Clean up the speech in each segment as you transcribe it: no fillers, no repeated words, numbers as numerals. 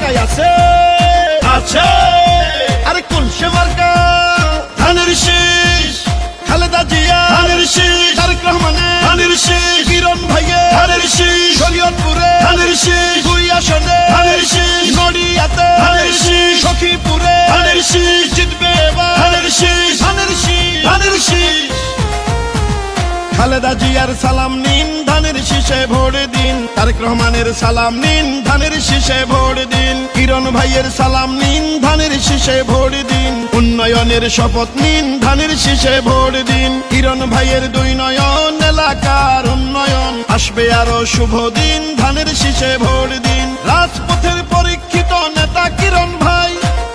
মার্কায় আছে আছে আরে কুলসে মার্কা ধানের শীষ খালেদা জিয়া ধানের শীষ তারেক রহমানের ধানের শীষ কিরণ ভাইয়ের ধানের শীষ শরীয়তপুরে ধানের শীষ দুই আসনে ধানের শীষ নড়িয়াতে ধানের শীষ সখীপুরে ধানের শীষ জিতবে এবার ধানের শীষ ধানের শীষ ধানের শীষ খালেদা জিয়ার সালাম নিন ধানের শীষে ভোট দিন তারেক রহমানের সালাম নিন ধানের শীষে ভোট দিন কিরণ ভাইয়ের সালাম নিন ধানের শীষে ভোট দিন উন্নয়নের শপথ নিন ধানের শীষে ভোট দিন কিরণ ভাইয়ের দুই নয়ন এলাকার উন্নয়ন আসবে আরো শুভ দিন ধানের শীষে ভোট দিন রাজপথের পরীক্ষিত নেতা কিরণ ভাই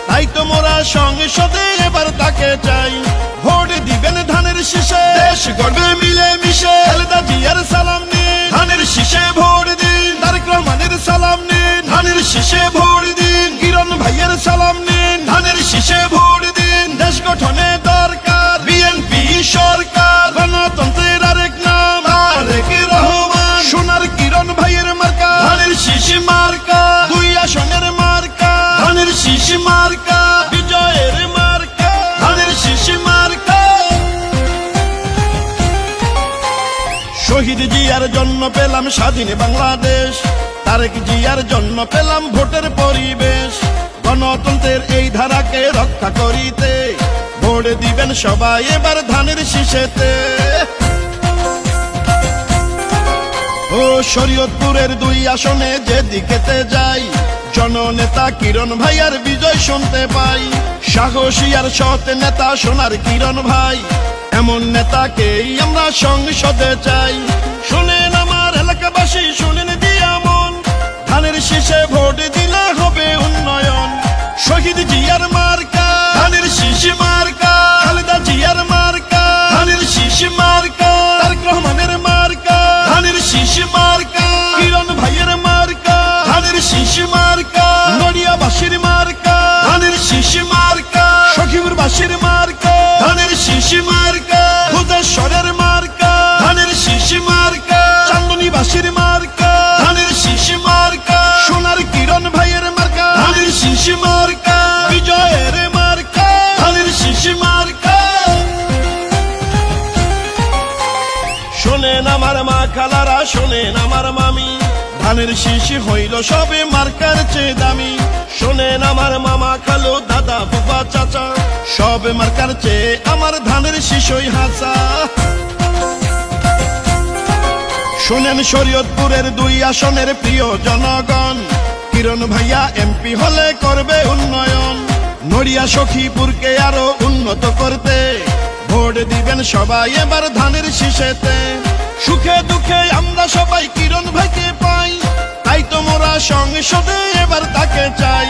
তাই তো মোরা সংসদে এবার তাকে চাই ভোট দিবেন ধানের শীষে দেশ গড়বে মিলে মিশে খালেদা জিয়ার সালাম নিন ধানের শীষে ভোট দিন তারেক রহমানের সালাম নিন ধানের শীষে ভোট দিন কিরণ ভাইয়ের সালাম নিন ধানের শীষে ভোট দিন দেশ গঠনে দরকার বিএনপি সরকার গণতন্ত্রের আরেক নাম তারেক রহমান সোনার কিরণ ভাইয়ের মার্কা ধানের শীষ মার্কা দুই আসনের মার্কা ধানের শীষ মার্কা বিজয়ের মার্কা ধানের শীষ মার্কা শহীদ জিয়ার জন্য পেলাম স্বাধীন বাংলাদেশ তারেক জিয়ার জন্য পেলাম ভোটের পরিবেশ গণতন্ত্রের এই ধারাকে রক্ষা করিতে ভোট দিবেন সবাই এবার ধানের শীষেতে ও শরীয়তপুরের দুই আসনে যেদিকেতে যাই জননেতা কিরণ ভাইয়ার বিজয় শুনতে পাই সাহসী আর সৎ নেতা সোনার কিরণ ভাই এমন নেতাকেই আমরা সংসদে চাই শুনেন আমার এলাকাবাসী শুনেন দিয়া মন ধানের শীষে ভোট দিলে হবে উন্নয়ন শহীদ জিয়ার মার্কা ধানের শীষ মার্কা খালেদা জিয়ার মার্কা ধানের শীষ মার্কা তারেক রহমানের মার্কা ধানের শীষ মার্কা কিরণ ভাইয়ের মার্কা ধানের শীষ মার্কা নড়িয়াবাসীর মার্কা ধানের শীষ মার্কা সখীপুরবাসীর মার্কা ধানের শীষ মার্কা ভুদেশ্বরের মার্কা ধানের শীষ মার্কা চান্দনীবাসীর মার্কা ধানের শীষ মার্কা সোনার কিরণ ভাইয়ের মার্কা ধানের শীষ মার্কা বিজয়ের মার্কা ধানের শীষ মার্কা শোনেন আমার মা খালারা শোনেন আমার মামি ধানের শীষ হইল সবে মার্কার চেয়ে দামি শোনেন আমার মামা খালো দাদা ফুফা চাচা সব মার্কার চেয়ে আমার ধানের শীষই হাসা শোনেন শরীয়তপুরের দুই আসনের প্রিয় জনগণ কিরণ ভাইয়া এমপি হলে করবে উন্নয়ন নড়িয়া সখীপুরকে আরো উন্নত করতে ভোট দিবেন সবাই এবার ধানের শীষেতে সুখে দুঃখে আমরা সবাই কিরণ ভাইকে পাই তাই তো মোরা সংসদে এবার তাকে চাই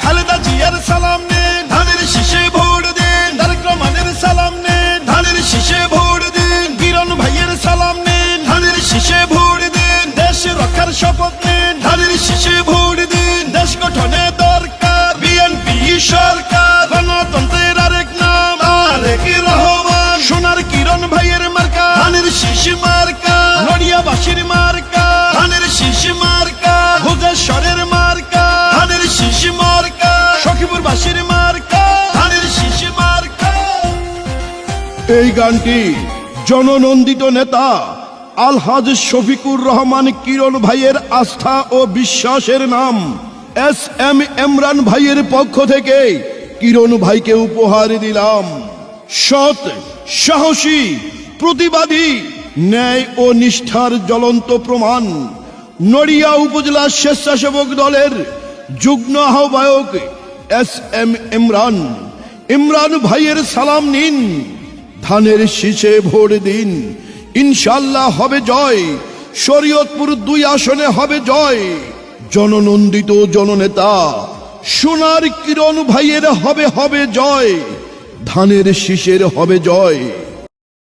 খালেদা জিয়ার সালাম নিন ধানের শীষে ভোট দিন তারেক রহমানের সালাম নিন ধানের শীষে ভোট দিন কিরণ ভাইয়ের সালাম নিন ধানের শীষে ভোট দিন দেশ রক্ষার শপথ নিন ধানের শীষে ভোট দিন দেশ গঠনে দরকার বিএনপি সরকার গণতন্ত্রের আরেক নাম তারেক রহমান সোনার কিরণ ভাইয়ের মার্কা ধানের শীষ মার্কা নড়িয়াবাসীর মার্কা ধানের শীষ মার্কা ভুদেশ্বরের মার্কা ধানের শীষ মার্কা সখীপুরবাসীর মার্কা ধানের শীষ মার্কা এই গানটি জননন্দিত নেতা আলহাজ শফিকুর রহমান কিরণ ভাইয়ের আস্থা ও বিশ্বাসের নাম SM ইমরান ভাইয়ের পক্ষ থেকে কিরণ ভাইকে উপহার দিলাম সৎ সাহসী প্রতিবাদী ন্যায় ও নিষ্ঠার জ্বলন্ত প্রমাণ নড়িয়া উপজেলা স্বেচ্ছাসেবক দলের যুগ্ম আহ্বায়ক SM ইমরান ভাইয়ের সালাম নিন ধানের শীষে ভোট দিন ইনশাল্লাহ হবে জয় শরীয়তপুর দুই আসনে হবে জয় জননন্দিত জননেতা সোনার কিরণ ভাইয়ের হবে জয় ধানের শীষের হবে জয়।